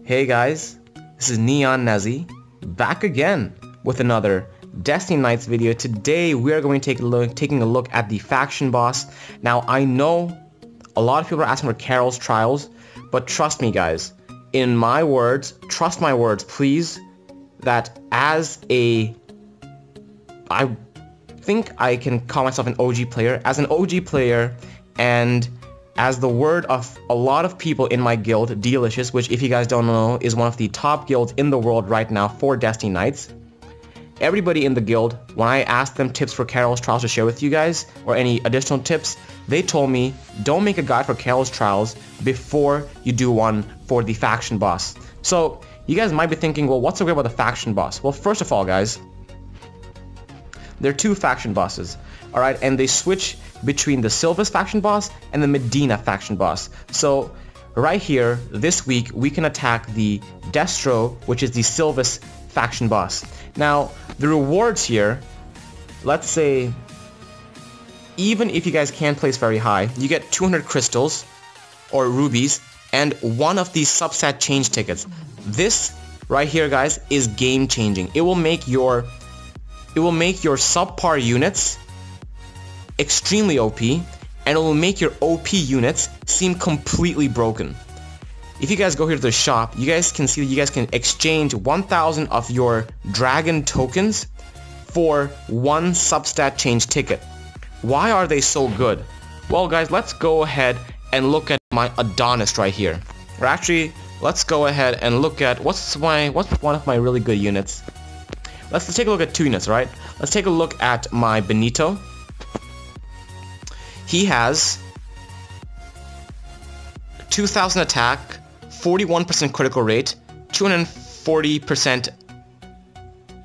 Hey guys, this is Neon Nazi, back again with another Destiny Knights video. Today we are going to taking a look at the faction boss. Now I know a lot of people are asking for Carol's Trials, but trust me guys, in my words, trust my words please, that I think I can call myself an OG player. As an OG player and as the word of a lot of people in my guild, Delicious, which if you guys don't know is one of the top guilds in the world right now for Destiny Knights. Everybody in the guild, when I asked them tips for Carol's Trials to share with you guys, or any additional tips, they told me don't make a guide for Carol's Trials before you do one for the faction boss. So you guys might be thinking, well, what's so great about the faction boss? Well, first of all guys, there are two faction bosses, alright, and they switch between the Sylvis faction boss and the Medina faction boss. So right here, this week, we can attack the DESTRO, which is the Sylvis faction boss. Now, the rewards here, let's say, even if you guys can't place very high, you get 200 crystals, or rubies, and one of these substat change tickets. This right here, guys, is game changing. It will make your subpar units extremely OP, and it will make your OP units seem completely broken. If you guys go here to the shop, you guys can see that you guys can exchange 1,000 of your dragon tokens for one substat change ticket. Why are they so good? Well guys, let's go ahead and look at my Adonis right here. Or actually, let's go ahead and look at what's one of my really good units. Let's take a look at two units, right? Let's take a look at my Benito. He has 2,000 attack, 41% critical rate, 240%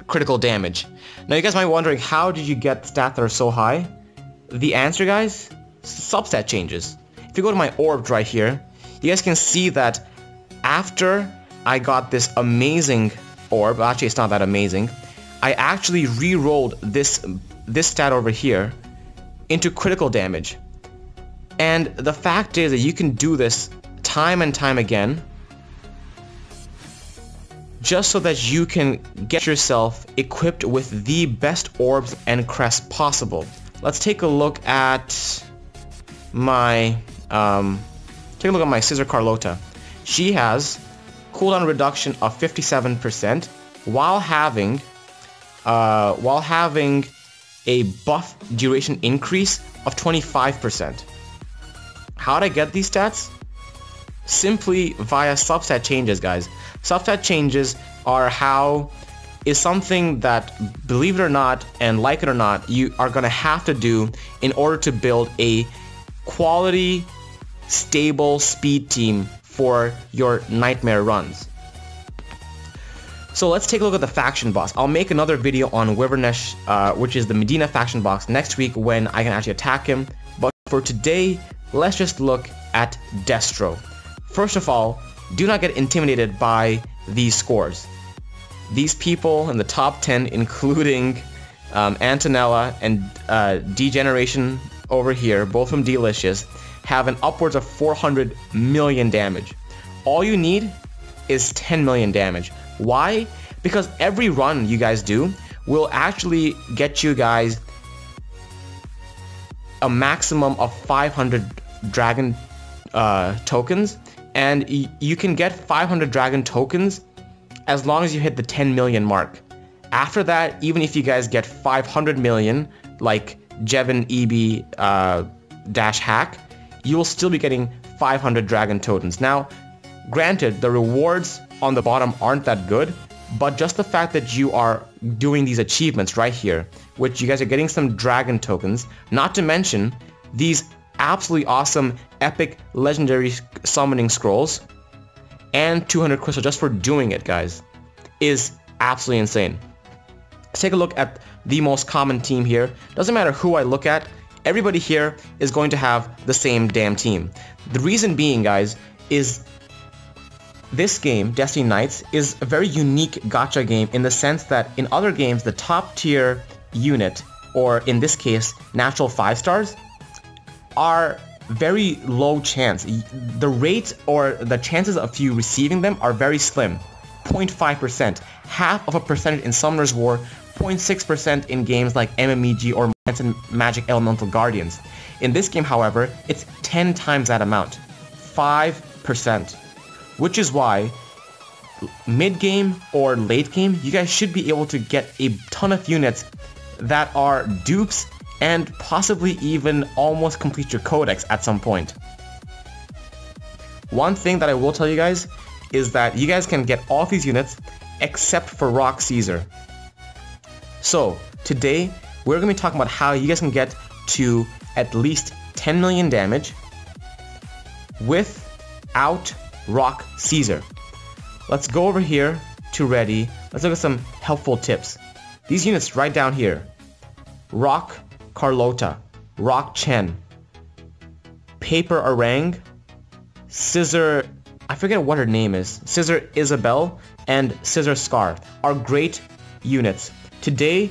critical damage. Now you guys might be wondering, how did you get stats that are so high? The answer, guys, substat changes. If you go to my orbs right here, you guys can see that after I got this amazing orb, actually it's not that amazing, I actually re-rolled this stat over here into critical damage. And the fact is that you can do this time and time again just so that you can get yourself equipped with the best orbs and crests possible. Let's take a look at my Scissor Carlota. She has cooldown reduction of 57% while having a buff duration increase of 25%. How'd I get these stats? Simply via substat changes, guys. Substat changes is something that, believe it or not, and like it or not, you are gonna have to do in order to build a quality, stable speed team for your nightmare runs. So let's take a look at the faction boss. I'll make another video on Wyvernesh, which is the Medina faction boss, next week when I can actually attack him. But for today, let's just look at DESTRO. First of all, do not get intimidated by these scores. These people in the top 10, including Antonella and Degeneration over here, both from Delicious, have an upwards of 400 million damage. All you need is 10 million damage. Why? Because every run you guys do will actually get you guys a maximum of 500 dragon tokens, and you can get 500 dragon tokens as long as you hit the 10 million mark. After that, even if you guys get 500 million like Jevin EB dash hack, you will still be getting 500 dragon tokens. Now granted, the rewards on the bottom aren't that good, but just the fact that you are doing these achievements right here, which you guys are getting some dragon tokens, not to mention these absolutely awesome epic legendary summoning scrolls and 200 crystal just for doing it, guys, is absolutely insane. Let's take a look at the most common team here. Doesn't matter who I look at, everybody here is going to have the same damn team. The reason being, guys, is this game, Destiny Knights, is a very unique gacha game in the sense that in other games, the top tier unit, or in this case, natural 5 stars, are very low chance. The rate or the chances of you receiving them are very slim. 0.5%. Half of a percentage in Summoner's War, 0.6% in games like MMEG or Magic Elemental Guardians. In this game, however, it's 10 times that amount. 5%. Which is why mid-game or late-game, you guys should be able to get a ton of units that are dupes and possibly even almost complete your codex at some point. One thing that I will tell you guys is that you guys can get all of these units except for Rock Caesar. So today we're going to be talking about how you guys can get to at least 10 million damage without Rock Caesar. Let's go over here to ready. Let's look at some helpful tips. These units right down here: Rock Carlota, Rock Chen, Paper Orang, Scissor, I forget what her name is, Scissor Isabel, and Scissor Scar are great units. Today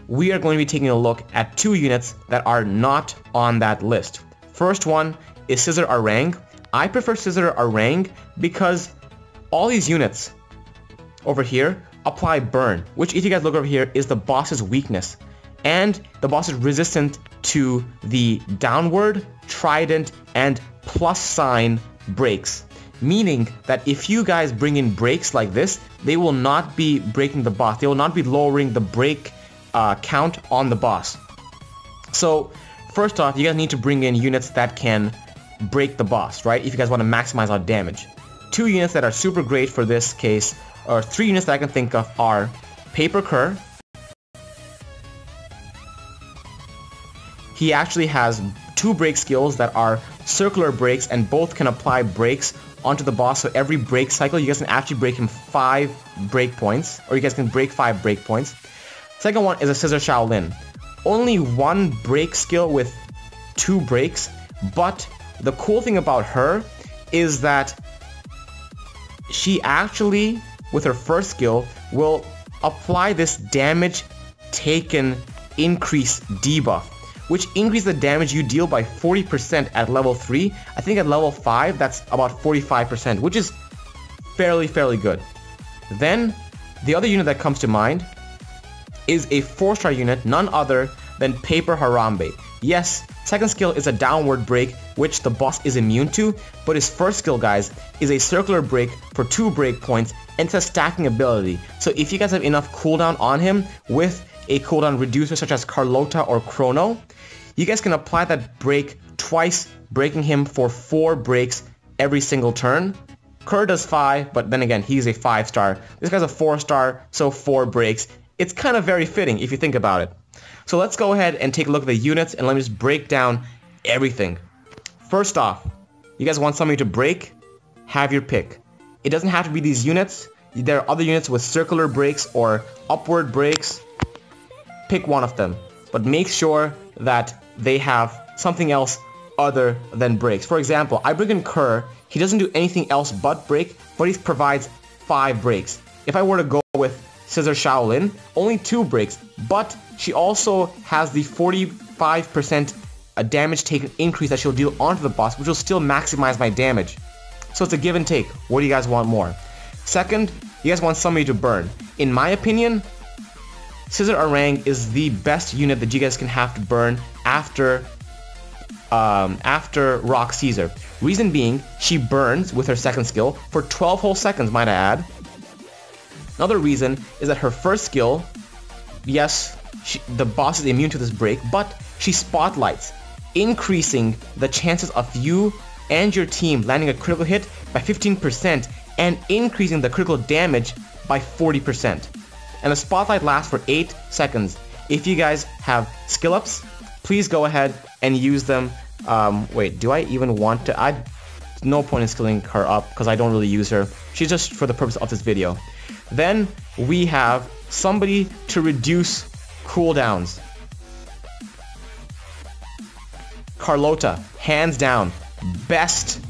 we are going to be taking a look at two units that are not on that list. First one is Scissor Orang. I prefer Scissor Orang because all these units over here apply burn, which if you guys look over here is the boss's weakness. And the boss is resistant to the downward, trident, and plus sign breaks. Meaning that if you guys bring in breaks like this, they will not be breaking the boss. They will not be lowering the break count on the boss. So first off, you guys need to bring in units that can break the boss, right? If you guys want to maximize our damage. Two units that are super great for this case, or three units that I can think of, are Paper Cur. He actually has two break skills that are circular breaks, and both can apply breaks onto the boss. So every break cycle, you guys can actually break him 5 break points, or you guys can break 5 break points. Second one is a Scissor Shaolin. Only one break skill with 2 breaks, but the cool thing about her is that she actually, with her first skill, will apply this damage taken increase debuff, which increases the damage you deal by 40% at level 3. I think at level 5, that's about 45%, which is fairly good. Then, the other unit that comes to mind is a 4-star unit, none other than Paper Harambe. Yes, second skill is a downward break, which the boss is immune to, but his first skill, guys, is a circular break for 2 break points, and it's a stacking ability. So if you guys have enough cooldown on him with a cooldown reducer such as Carlota or Chrono, you guys can apply that break twice, breaking him for 4 breaks every single turn. Kerr does 5, but then again, he's a 5-star. This guy's a 4-star, so 4 breaks. It's kind of very fitting if you think about it. So let's go ahead and take a look at the units, and let me just break down everything. First off, you guys want somebody to break? Have your pick. It doesn't have to be these units. There are other units with circular breaks or upward breaks. Pick one of them, but make sure that they have something else other than breaks. For example, I bring in Kerr. He doesn't do anything else but break, but he provides 5 breaks. If I were to go with Scissor Shaolin, only 2 breaks, but she also has the 45% damage taken increase that she'll deal onto the boss, which will still maximize my damage. So it's a give and take. What do you guys want more? Second, you guys want somebody to burn. In my opinion, Scissor Orang is the best unit that you guys can have to burn after Rock Caesar. Reason being, she burns with her second skill for 12 whole seconds, might I add. Another reason is that her first skill, yes, the boss is immune to this break, but she spotlights, increasing the chances of you and your team landing a critical hit by 15% and increasing the critical damage by 40%. And the spotlight lasts for 8 seconds. If you guys have skill ups, please go ahead and use them. Wait, do I even want to? No point in skilling her up because I don't really use her. She's just for the purpose of this video. Then we have somebody to reduce cooldowns. Carlota, hands down, best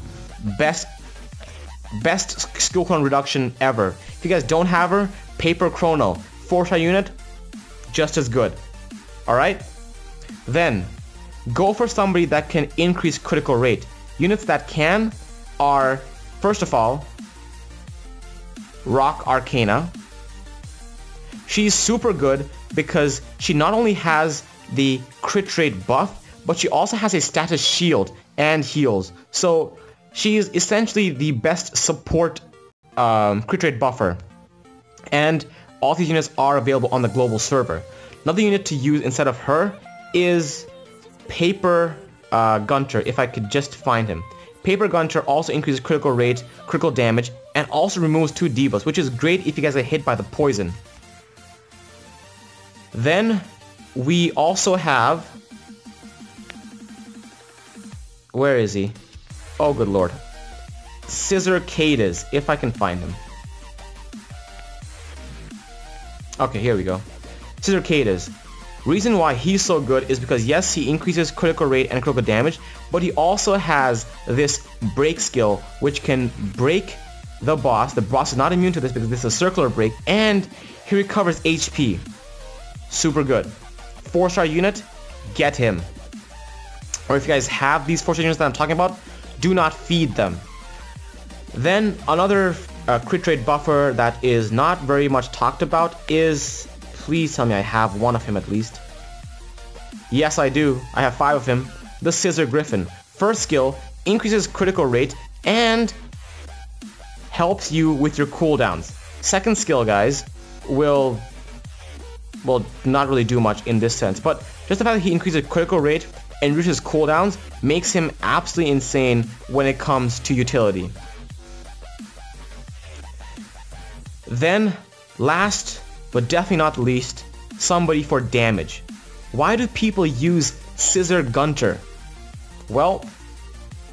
skill cooldown reduction ever. If you guys don't have her, Paper Chrono, 4-star unit, just as good. Alright? Then, go for somebody that can increase critical rate. Units that can are, first of all, Rock Arcana. She's super good because she not only has the crit rate buff, but she also has a status shield and heals. So she is essentially the best support crit rate buffer. And all these units are available on the global server. Another unit to use instead of her is Paper Gunter, if I could just find him. Paper Gunter also increases critical rate, critical damage, and also removes 2 debuffs, which is great if you guys are hit by the poison. Then we also have... Where is he? Oh, good lord. Scissor Cadis, if I can find him. Okay, here we go. Scissor Cadis. Reason why he's so good is because yes, he increases critical rate and critical damage, but he also has this break skill which can break the boss. The boss is not immune to this because this is a circular break, and he recovers HP. Super good. 4-star unit, get him. Or if you guys have these 4-star units that I'm talking about, do not feed them. Then another crit rate buffer that is not very much talked about is... Please tell me I have one of him at least. Yes, I do. I have 5 of him. The Scissor Griffin. First skill, increases critical rate and helps you with your cooldowns. Second skill, guys, will not really do much in this sense, but just the fact that he increases critical rate and reduces cooldowns makes him absolutely insane when it comes to utility. Then, last but definitely not least, somebody for damage. Why do people use Scissor Gunter? Well,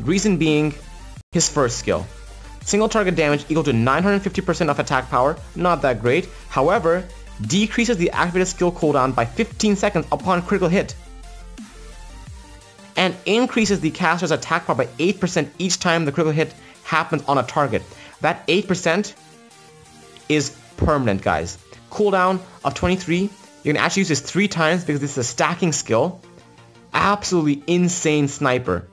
reason being his first skill. Single target damage equal to 950% of attack power, not that great. However, decreases the activated skill cooldown by 15 seconds upon critical hit. And increases the caster's attack power by 8% each time the critical hit happens on a target. That 8% is permanent, guys. Cooldown of 23. You can actually use this 3 times because this is a stacking skill. Absolutely insane sniper.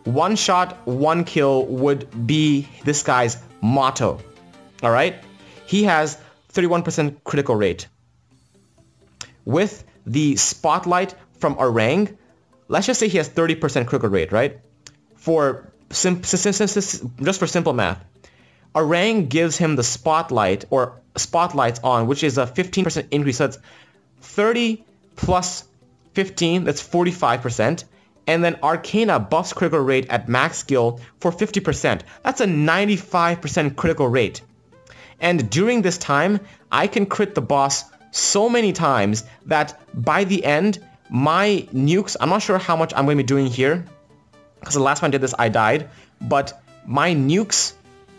1 shot, 1 kill would be this guy's motto. Alright? He has 31% critical rate. With the Spotlight from Orang, let's just say he has 30% critical rate, right? Just for simple math. Orang gives him the Spotlight, or Spotlights on, which is a 15% increase. So it's 30 plus 15, that's 45%. And then Arcana buffs critical rate at max skill for 50%. That's a 95% critical rate. And during this time, I can crit the boss so many times that by the end, my nukes, I'm not sure how much I'm going to be doing here, because the last time I did this, I died, but my nukes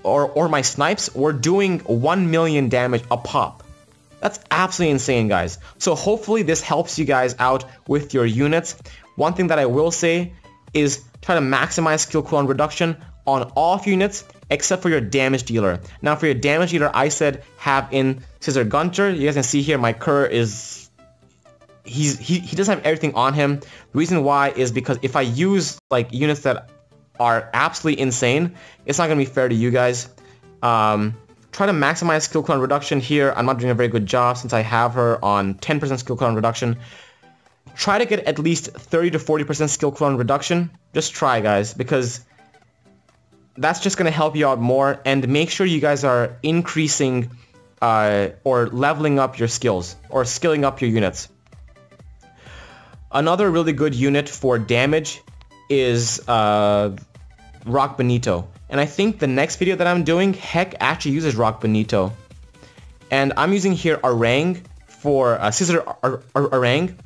or my snipes were doing 1 million damage a pop. That's absolutely insane, guys. So hopefully this helps you guys out with your units. One thing that I will say is try to maximize skill cooldown reduction on all of your units except for your damage dealer. Now for your damage dealer, I said have in Scissor Gunter. You guys can see here my Kerr is... He doesn't have everything on him. The reason why is because if I use like units that are absolutely insane, it's not going to be fair to you guys. Try to maximize skill cooldown reduction here. I'm not doing a very good job since I have her on 10% skill cooldown reduction. Try to get at least 30 to 40% skill cooldown reduction. Just try, guys, because that's just going to help you out more. And make sure you guys are increasing or leveling up your skills or skilling up your units. Another really good unit for damage is Rock Benito. And I think the next video that I'm doing, HEC actually uses Rock Benito. And I'm using here Orang for Scissor Orang.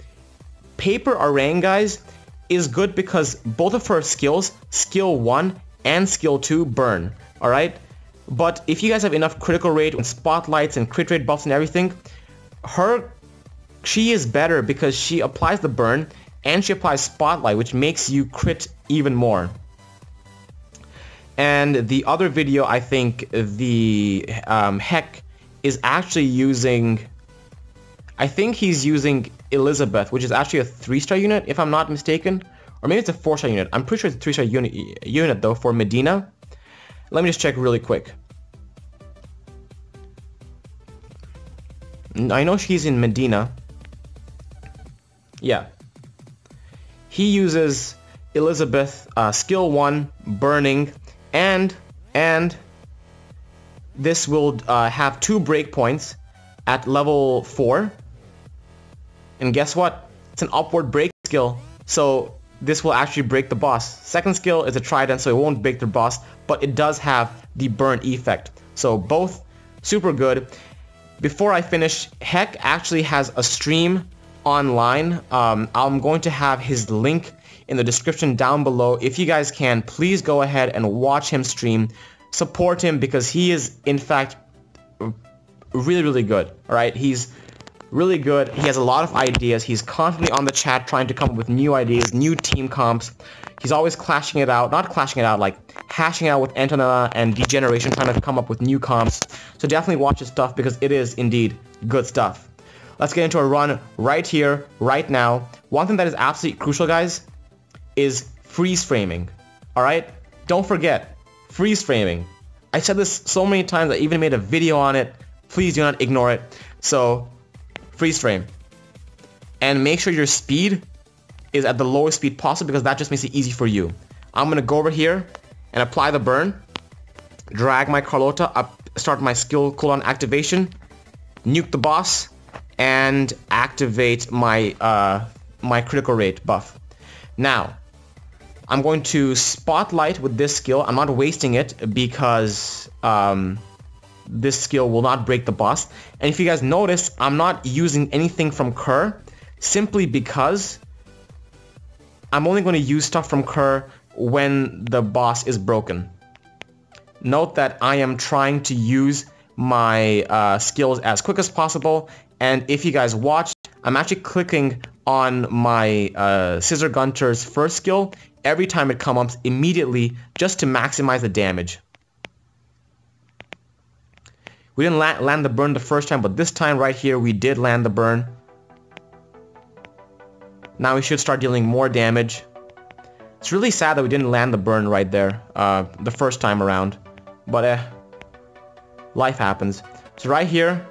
Paper Orang, guys, is good because both of her skills, skill 1 and skill 2, burn. Alright? But if you guys have enough critical rate and spotlights and crit rate buffs and everything, she is better because she applies the burn and she applies spotlight, which makes you crit even more. And the other video, I think the HEC is actually using, I think he's using Elizabeth, which is actually a 3-star unit, if I'm not mistaken. Or maybe it's a 4-star unit. I'm pretty sure it's a 3-star unit though for Medina. Let me just check really quick. I know she's in Medina. Yeah. He uses Elizabeth, skill 1, burning, and this will have 2 breakpoints at level 4. And guess what? It's an upward break skill, so this will actually break the boss. Second skill is a trident, so it won't break the boss, but it does have the burn effect. So both super good. Before I finish, HEC actually has a stream online. I'm going to have his link in the description down below. If you guys can, please go ahead and watch him stream. Support him because he is, in fact, really, really good. Alright, he's really good. He has a lot of ideas. He's constantly on the chat trying to come up with new ideas, new team comps. He's always clashing it out. Not clashing it out, like hashing out with Antonella and Degeneration, trying to come up with new comps. So definitely watch his stuff because it is indeed good stuff. Let's get into a run right here, right now. One thing that is absolutely crucial, guys, is freeze framing. Alright? Don't forget, freeze framing. I said this so many times, I even made a video on it. Please do not ignore it. So, freeze frame. And make sure your speed is at the lowest speed possible because that just makes it easy for you. I'm going to go over here and apply the burn. Drag my Carlota up, start my skill cooldown activation. Nuke the boss. And activate my my critical rate buff. Now, I'm going to spotlight with this skill. I'm not wasting it because this skill will not break the boss. And if you guys notice, I'm not using anything from Kerr simply because I'm only going to use stuff from Kerr when the boss is broken. Note that I am trying to use my skills as quick as possible. And if you guys watch, I'm actually clicking on my Scissor Gunter's first skill every time it comes up immediately just to maximize the damage. We didn't land the burn the first time, but this time right here we did land the burn. Now we should start dealing more damage. It's really sad that we didn't land the burn right there the first time around. But life happens. So right here,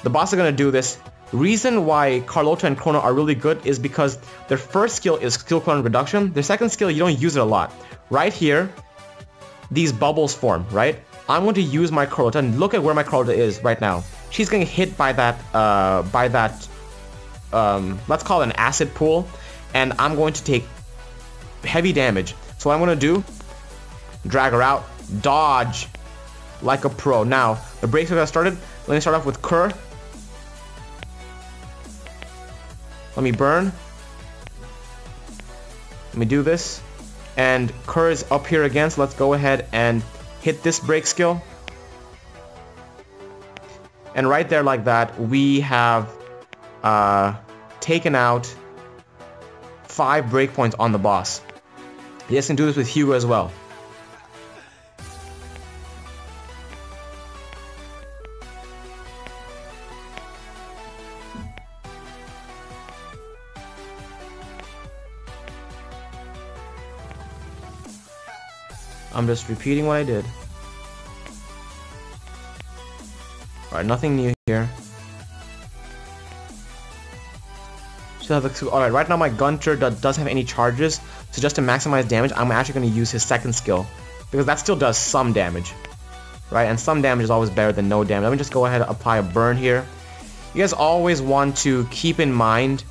the boss is going to do this. Reason why Carlota and Chrono are really good is because their first skill is skill cooldown reduction. Their second skill, you don't use it a lot. Right here, these bubbles form, right? I'm going to use my Carlota and look at where my Carlota is right now. She's getting hit by that, let's call it an acid pool. And I'm going to take heavy damage. So what I'm going to do, drag her out, dodge like a pro. Now, the breaks that I started, let me start off with Kerr. Let me burn. Let me do this. And Kerr is up here again, so let's go ahead and hit this break skill. And right there like that, we have taken out 5 breakpoints on the boss. You guys can do this with Hugo as well. I'm just repeating what I did. Alright, nothing new here. Alright, right now my Gunter doesn't have any charges, so just to maximize damage, I'm actually going to use his second skill. Because that still does some damage. Right, and some damage is always better than no damage. Let me just go ahead and apply a burn here. You guys always want to keep in mind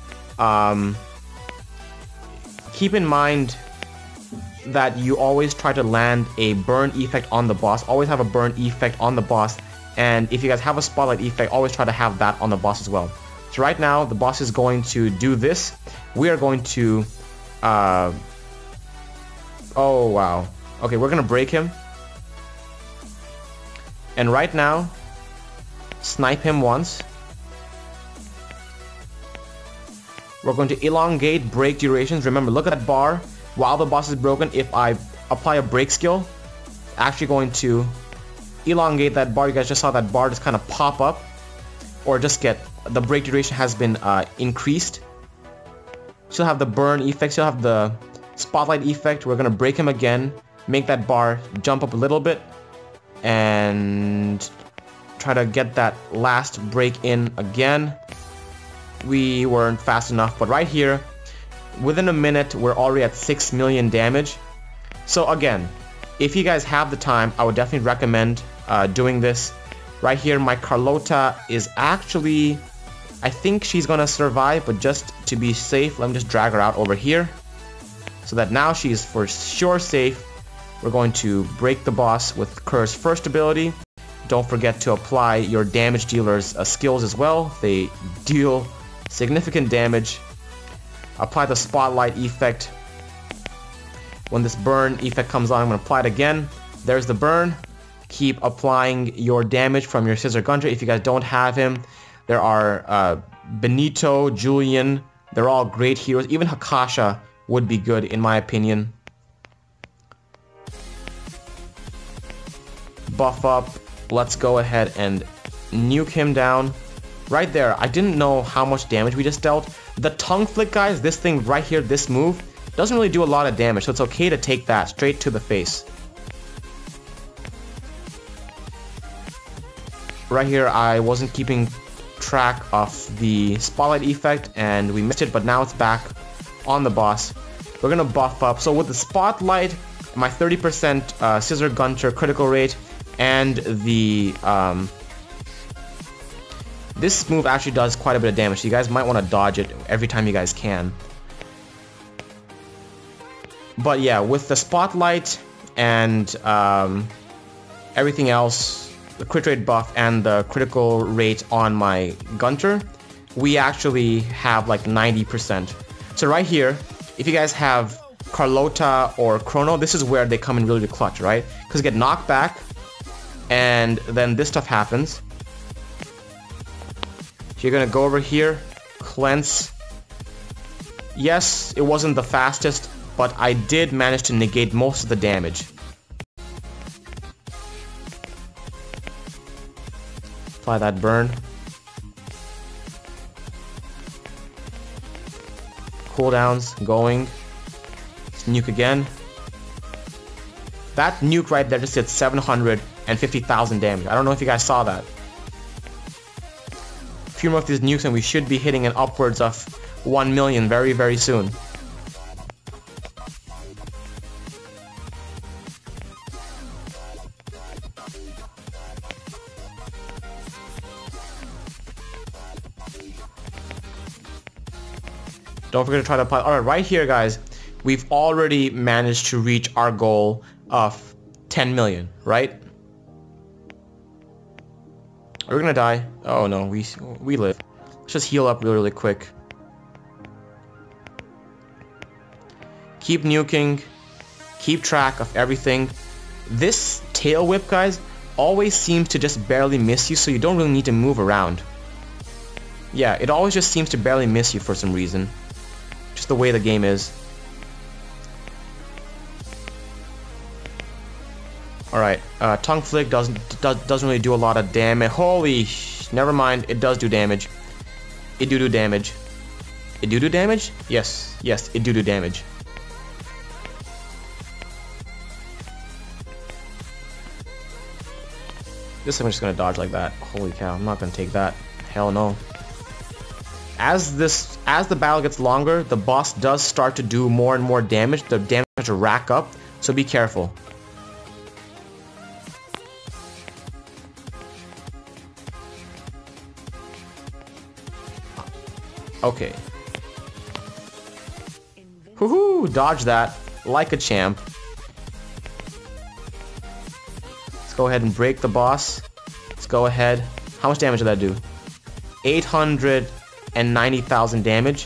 that you always try to land a burn effect on the boss. Always have a burn effect on the boss. And if you guys have a spotlight effect, always try to have that on the boss as well. So right now, the boss is going to do this. We are going to... oh, wow. Okay, we're going to break him. And right now, snipe him once. We're going to elongate break durations. Remember, look at that bar. While the boss is broken, if I apply a break skill, actually going to elongate that bar. You guys just saw that bar just kind of pop up, or just get the break duration has been increased. She'll have the burn effect. She'll have the Spotlight effect, we're gonna break him again, make that bar jump up a little bit, and try to get that last break in again. We weren't fast enough, but right here, within a minute, we're already at 6 million damage. So again, if you guys have the time, I would definitely recommend doing this. Right here, my Carlota is actually, I think she's gonna survive, but just to be safe, let me just drag her out over here. So that now she's for sure safe. We're going to break the boss with Kerr's first ability. Don't forget to apply your damage dealer's skills as well. They deal significant damage. Apply the spotlight effect. When this burn effect comes on, I'm going to apply it again. There's the burn. Keep applying your damage from your Scissor Gunter. If you guys don't have him, there are Benito, Julian. They're all great heroes. Even Hakasha would be good in my opinion. Buff up. Let's go ahead and nuke him down. Right there, I didn't know how much damage we just dealt. The tongue flick, guys, this thing right here, this move, doesn't really do a lot of damage, so it's okay to take that straight to the face. Right here, I wasn't keeping track of the spotlight effect, and we missed it, but now it's back on the boss. We're gonna buff up. So with the spotlight, my 30% Scissor Gunter critical rate, and the this move actually does quite a bit of damage, so you guys might want to dodge it every time you guys can. But yeah, with the spotlight and everything else, the crit rate buff and the critical rate on my Gunter, we actually have like 90%. So right here, if you guys have Carlota or Chrono, this is where they come in really clutch, right? Because you get knocked back, and then this stuff happens. So you're gonna go over here, cleanse. Yes, it wasn't the fastest, but I did manage to negate most of the damage. Apply that burn. Cooldowns going. Let's nuke again. That nuke right there just did 750,000 damage. I don't know if you guys saw that. A few more of these nukes and we should be hitting an upwards of 1 million very, very soon. Don't forget to try to apply. Alright, right here, guys, we've already managed to reach our goal of 10 million, right? Are we gonna die? Oh no, we live. Let's just heal up really, really quick. Keep nuking. Keep track of everything. This tail whip, guys, always seems to just barely miss you, so you don't really need to move around. Yeah, it always just seems to barely miss you for some reason. Just the way the game is. Alright, tongue flick doesn't really do a lot of damage. Holy never mind, it does do damage. It do damage. It do damage? Yes, yes, it do damage. This I'm just gonna dodge like that. Holy cow, I'm not gonna take that. Hell no. As the battle gets longer, the boss does start to do more and more damage. The damage to rack up, so be careful. Okay. Woohoo! Dodge that like a champ. Let's go ahead and break the boss. Let's go ahead. How much damage did that do? 890,000 damage.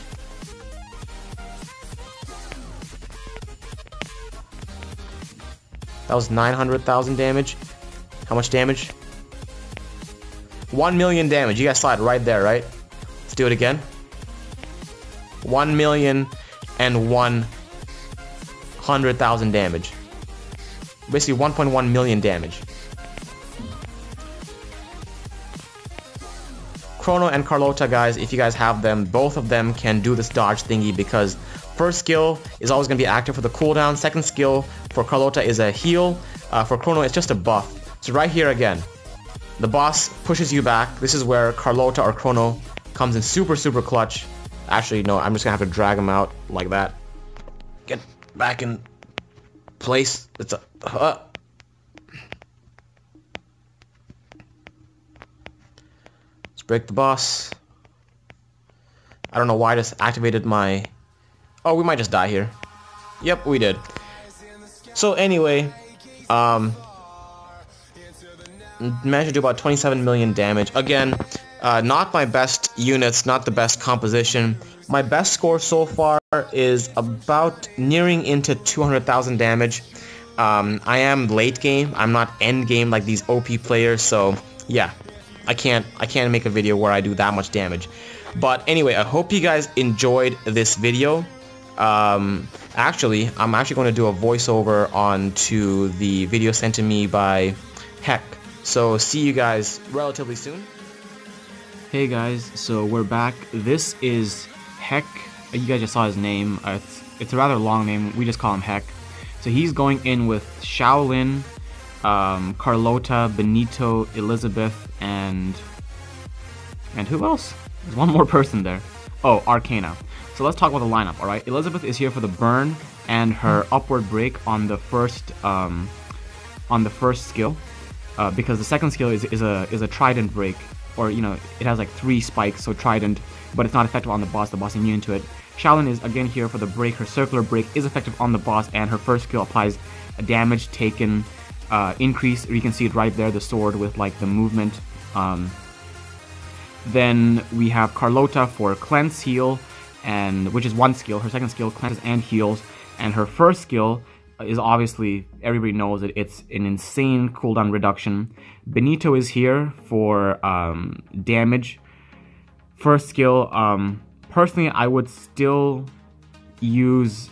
That was 900,000 damage. How much damage? 1 million damage. You guys saw it right there, right? Let's do it again. 1,100,000 damage. Basically 1.1 million damage. Chrono and Carlota, guys, if you guys have them, both of them can do this dodge thingy because first skill is always going to be active for the cooldown. Second skill for Carlota is a heal. For Chrono, it's just a buff. So right here again, the boss pushes you back. This is where Carlota or Chrono comes in super, super clutch. Actually, no, I'm just going to have to drag him out like that. Get back in place. It's a... Let's break the boss. I don't know why I just activated my... Oh, we might just die here. Yep, we did. So anyway, managed to do about 27 million damage. Again, not my best units, not the best composition. My best score so far is about nearing into 200,000 damage. I am late game. I'm not end game like these OP players. So yeah, I can't make a video where I do that much damage. But anyway, I hope you guys enjoyed this video. Actually, I'm actually going to do a voiceover onto the video sent to me by HEC. So see you guys relatively soon. Hey guys, so we're back. This is HEC. You guys just saw his name. It's a rather long name. We just call him HEC. So he's going in with Shaolin, Carlota, Benito, Elizabeth, and who else? There's one more person there. Oh, Arcana. So let's talk about the lineup, alright? Elizabeth is here for the burn and her upward break on the first skill. Because the second skill is a trident break, or you know, it has like 3 spikes, so trident, but it's not effective on the boss is immune to it. Shaolin is again here for the break. Her circular break is effective on the boss, and her first skill applies a damage taken increase. You can see it right there, the sword with like the movement. Then we have Carlota for cleanse, heal, and which is 1 skill. Her second skill cleanses and heals, and her first skill is obviously, everybody knows it, it's an insane cooldown reduction. Benito is here for damage. First skill, personally I would still use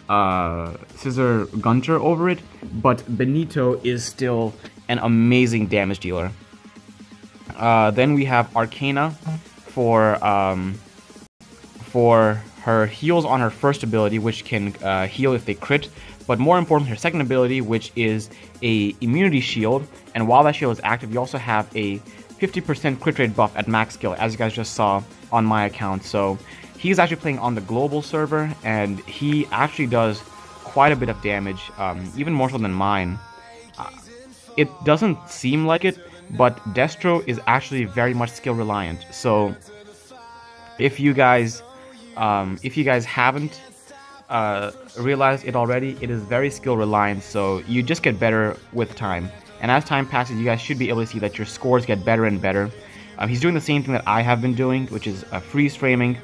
Scissor Gunter over it, but Benito is still an amazing damage dealer. Then we have Arcana for her heals on her first ability, which can heal if they crit, but more importantly, her second ability, which is a immunity shield, and while that shield is active, you also have a 50% crit rate buff at max skill, as you guys just saw on my account. So he's actually playing on the global server, and he actually does quite a bit of damage, even more so than mine. It doesn't seem like it, but Destro is actually very much skill reliant. So if you guys haven't realized it already, it is very skill reliant, so you just get better with time. And as time passes, you guys should be able to see that your scores get better and better. He's doing the same thing that I have been doing, which is freeze framing.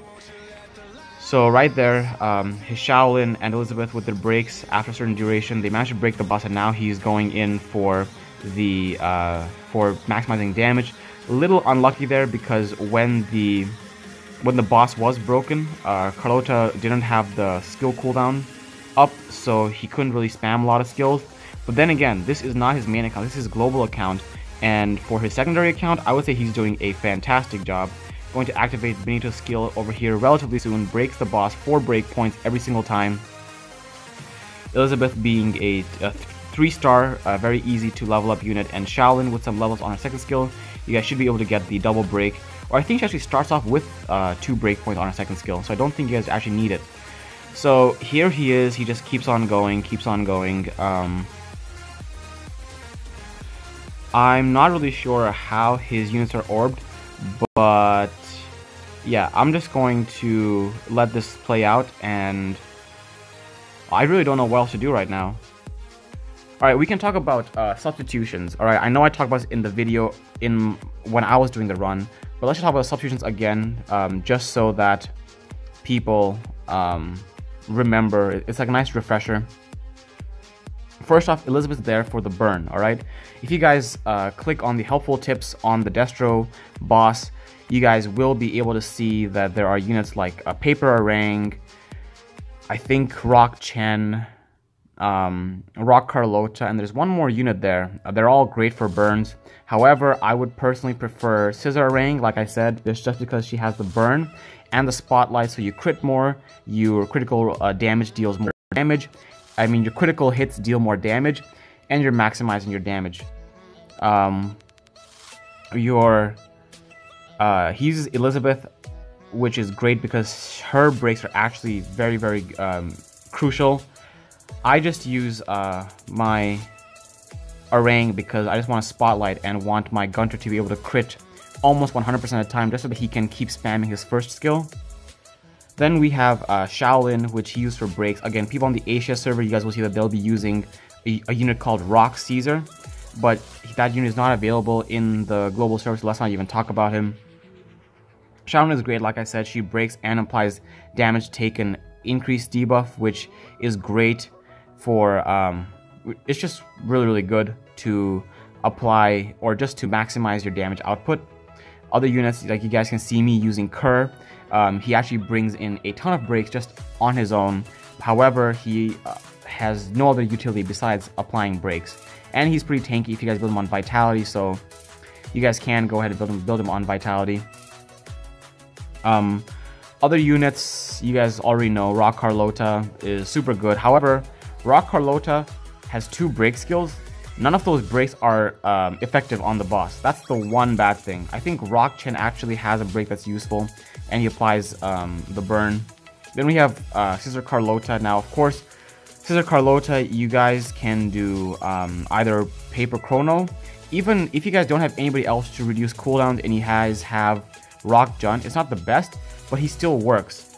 So right there, his Shaolin and Elizabeth with their breaks after a certain duration, they managed to break the boss, and now he's going in for the for maximizing damage. A little unlucky there, because when the boss was broken, Carlota didn't have the skill cooldown up, so he couldn't really spam a lot of skills. But then again, this is not his main account, this is his global account, and for his secondary account, I would say he's doing a fantastic job. Going to activate Benito's skill over here relatively soon, breaks the boss 4 break points every single time. Elizabeth being a 3-star, very easy to level up unit, and Shaolin with some levels on her second skill, you guys should be able to get the double break. Or I think she actually starts off with 2 break points on her second skill, so I don't think you guys actually need it. So here he is, he just keeps on going, I'm not really sure how his units are orbed, but yeah, I'm just going to let this play out, and I really don't know what else to do right now. Alright, we can talk about substitutions. Alright, I know I talked about this in the video when I was doing the run, but let's just talk about substitutions again, just so that people remember. It's like a nice refresher. First off, Elizabeth's there for the burn, alright? If you guys click on the helpful tips on the Destro boss, you guys will be able to see that there are units like Paper Orang, I think Rock Chen, Rock Carlota, and there's one more unit there. They're all great for burns. However, I would personally prefer Scissor Ring, like I said, just because she has the burn and the spotlight, so you crit more, your critical damage deals more damage. I mean, your critical hits deal more damage, and you're maximizing your damage. He uses Elizabeth, which is great because her breaks are actually very, very crucial. I just use my Orang because I just want a spotlight and want my Gunter to be able to crit almost 100% of the time, just so that he can keep spamming his first skill. Then we have Shaolin, which he used for breaks. Again, people on the Asia server, you guys will see that they'll be using a unit called Rock Caesar, but that unit is not available in the global server, so let's not even talk about him. Shaolin is great, like I said. She breaks and applies damage taken increased debuff, which is great for, it's just really, really good to apply or just to maximize your damage output. Other units, like you guys can see me using Kerr, he actually brings in a ton of breaks just on his own. However, he has no other utility besides applying breaks. And he's pretty tanky if you guys build him on Vitality, so you guys can go ahead and build him on Vitality. Other units, you guys already know, Rock Carlota is super good. However, Rock Carlota has 2 break skills. None of those breaks are effective on the boss. That's the one bad thing. I think Rock Chen actually has a break that's useful, and he applies the burn. Then we have Scissor Carlota. Now, of course, Scissor Carlota, you guys can do either Paper Chrono. Even if you guys don't have anybody else to reduce cooldowns and you guys have Rock Jun, it's not the best, but he still works.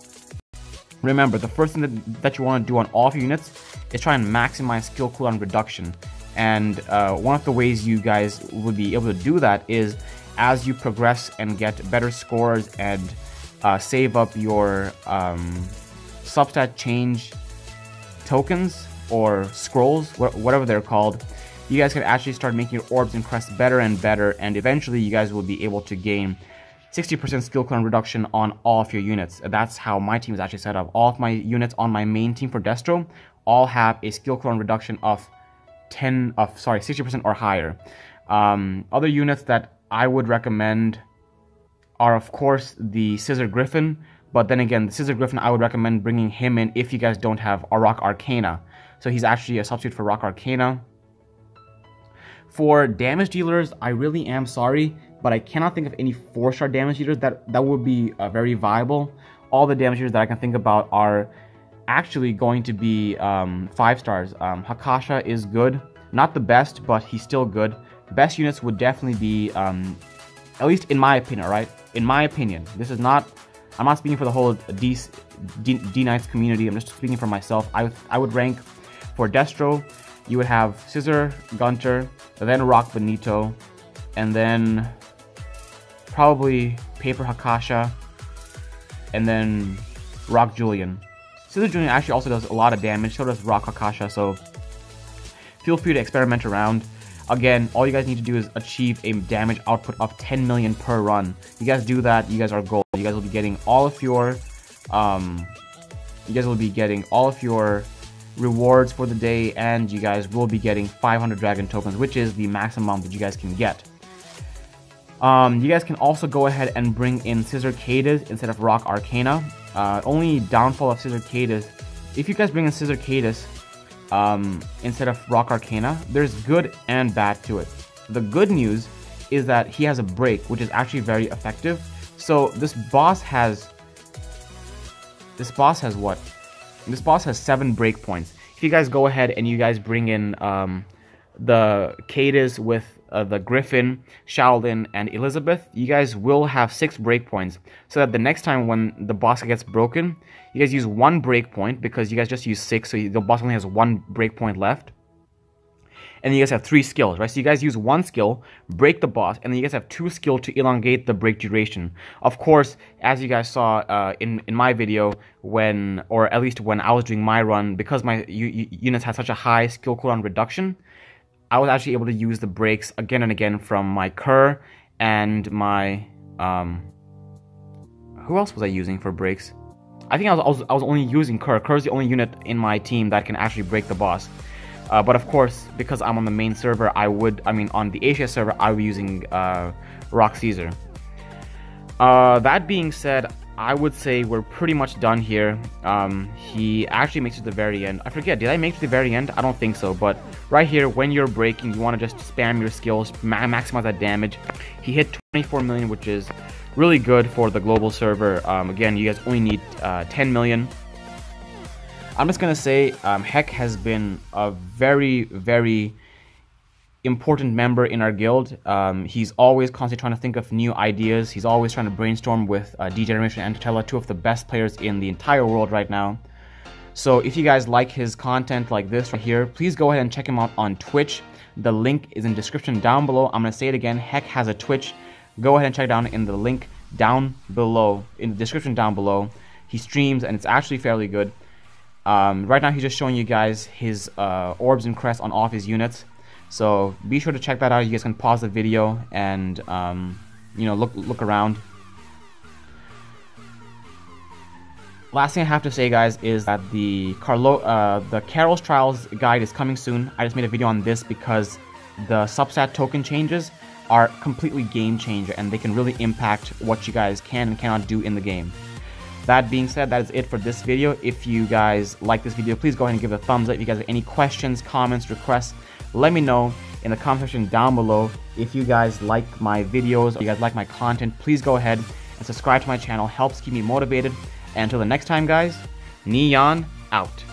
Remember, the first thing that you want to do on all of your units is try and maximize skill cooldown reduction. And one of the ways you guys would be able to do that is as you progress and get better scores and save up your substat change tokens or scrolls, whatever they're called, you guys can actually start making your orbs and crests better and better, and eventually you guys will be able to gain 60% skill cooldown reduction on all of your units. That's how my team is actually set up. All of my units on my main team for Destro all have a skill cooldown reduction of 60% or higher. Other units that I would recommend are, of course, the Scissor Griffin, but then again, the Scissor Griffin, I would recommend bringing him in if you guys don't have a Rock Arcana. So he's actually a substitute for Rock Arcana. For damage dealers, I really am sorry, but I cannot think of any 4-star damage dealers that would be very viable. All the damage dealers that I can think about are actually going to be 5 stars. Hakasha is good. Not the best, but he's still good. Best units would definitely be, at least in my opinion, right? In my opinion. This is not, I'm not speaking for the whole D-Knights community. I'm just speaking for myself. I would rank for Destro, you would have Scissor Gunter, then Rock Benito, and then probably Paper Hakasha, and then Rock Julian. Scissor Julian actually also does a lot of damage, so does Rock Hakasha, so feel free to experiment around. Again, all you guys need to do is achieve a damage output of 10 million per run. You guys do that, you guys are gold. You guys will be getting all of your rewards for the day, and you guys will be getting 500 dragon tokens, which is the maximum that you guys can get. You guys can also go ahead and bring in Scissor Cadis instead of Rock Arcana. Only downfall of Scissor Cadis, if you guys bring in Scissor Cadis instead of Rock Arcana, there's good and bad to it. The good news is that he has a break, which is actually very effective. So this boss has what? This boss has 7 break points. If you guys go ahead and you guys bring in the Cadis with the Griffin, Shaolin, and Elizabeth, you guys will have 6 breakpoints, so that the next time when the boss gets broken, you guys use 1 breakpoint, because you guys just use 6, so the boss only has 1 breakpoint left. And you guys have 3 skills, right? So you guys use 1 skill, break the boss, and then you guys have 2 skill to elongate the break duration. Of course, as you guys saw in my video, or at least when I was doing my run, because my units had such a high skill cooldown reduction, I was actually able to use the breaks again and again from my Kerr and my... who else was I using for breaks? I think I was only using Kerr. Kerr's the only unit in my team that can actually break the boss. But of course, because I'm on the main server, on the HEC server, I would be using Rock Caesar. That being said, I would say we're pretty much done here. He actually makes it to the very end. I forget, did I make it to the very end? I don't think so, but right here, when you're breaking, you want to just spam your skills, maximize that damage. He hit 24 million, which is really good for the global server. Again, you guys only need 10 million. I'm just going to say HEC has been a very, very important member in our guild. He's always constantly trying to think of new ideas. He's always trying to brainstorm with Degeneration and Totella, two of the best players in the entire world right now. So if you guys like his content like this right here, please go ahead and check him out on Twitch. The link is in the description down below. I'm going to say it again, HEC has a Twitch. Go ahead and check it down in the link down below, in the description down below. He streams and it's actually fairly good. Right now he's just showing you guys his orbs and crests on all of his units. So be sure to check that out. You guys can pause the video and look around. Last thing I have to say, guys, is that the Carol's Trials guide is coming soon. I just made a video on this because the substat token changes are completely game changer and they can really impact what you guys can and cannot do in the game. That being said, that is it for this video. If you guys like this video, please go ahead and give it a thumbs up. If you guys have any questions, comments, requests, let me know in the comment section down below. If you guys like my videos, or you guys like my content, please go ahead and subscribe to my channel. Helps keep me motivated. And until the next time, guys, Neon out.